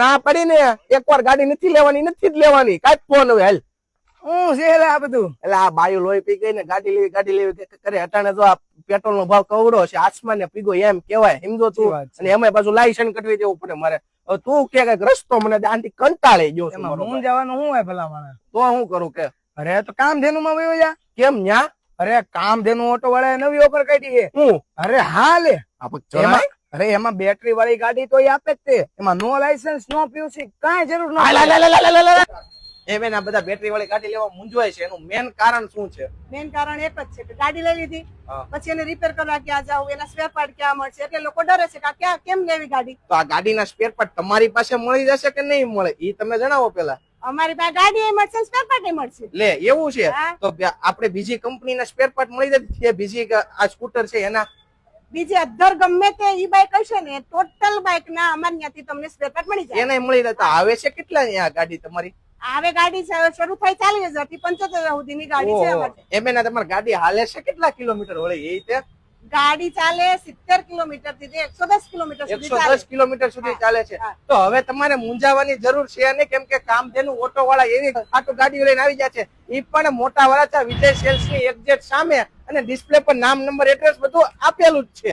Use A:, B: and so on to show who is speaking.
A: ના પડી ને એકવાર ગાડી નથી લેવાની, નથી જ લેવાની. કાંઈ ફોન હવે હાલ.
B: હું છે આ બધું?
A: એટલે આ બાયું લોહી પી ગઈ ને ગાડી લેવી કરે. અટાણે તો આ પેટ્રોલ નો ભાવ કવડો છે, આસમાન ને પીગો એમ કેવાય. સમજો તું? અને એમાં પાછું લાયસન્સ કઢવી દેવું પડે મારે. હવે તું કે કઈક રસ્તો મને આંટી કંટાળી ગયો છું.
B: હું જવાનું શું હોય ભલા માણસ?
A: તો હું કરું કે?
B: અરે તો કામધેનુ માં વયો જા.
A: કેમ ન્યા?
B: અરે કામધેનુ ઓટો વાળા નવી ઓફર કાઢી છે.
A: હું?
B: અરે હા લે.
A: એમાં
B: એમાં બેટરી વાળી ગાડી તો આપે જ તે. એમાં નો લાયસન્સ, નો પીયુસી, કાંઈ જરૂર નથી.
A: એમ આ બધા બેટરી વાળી ગાડી લેવા મૂંઝવાય છે. એનું મેન કારણ શું છે?
C: મેન કારણ એક જ છે કે ગાડી લઈ લીધી, પછી એને રિપેર કરવા ક્યાં જાવ, એના સ્પેર પાર્ટ ક્યાં મળશે, એટલે લોકો ડરે છે કે ક્યાં કેમ લેવી ગાડી.
A: તો આ ગાડીના સ્પેર પાર્ટ તમારી પાસે મળી જશે કે નહીં મળે એ તમે જણાવો પેલા.
C: અમારી પાસે ગાડી એ મળશે, સ્પેર પાર્ટ એ મળશે.
A: લે એવું છે તો આપણે બીજી કંપનીના સ્પેર પાર્ટ મળી જાય. બીજી આ સ્કૂટર છે એના
C: બીજી અધર ગમે તે ઈ બાઇક હશે ને ટોટલ બાઇક ના અમારી ત્યાંથી તમને સ્પેર પાર્ટ મળી જાય.
A: એને મળી રહેતા આવે છે કેટલા આ ગાડી તમારી?
C: આવે ગાડી શરૂ થાય 40,000 થી 75,000 સુધીની ગાડી છે અમારી.
A: એમ ના તમારી ગાડી હાલે છે કેટલા કિલોમીટર વળે એ રીતે?
C: ગાડી ચાલે 70 કિલોમીટર થી 110 કિલોમીટર સુધી
A: 110 કિલોમીટર સુધી ચાલે છે. તો હવે તમારે મૂંઝાવાની જરૂર છે ને, કેમ કે કામધેનુ ઓટો વાળા એવી આટો ગાડીઓ લઈને આવી જાય છે. એ પણ મોટા વાળા વિજય સેલ્સ ની એક્ઝેક્ટ સામે અને ડિસ્પ્લે પર નામ, નંબર, એડ્રેસ બધું આપેલું જ છે.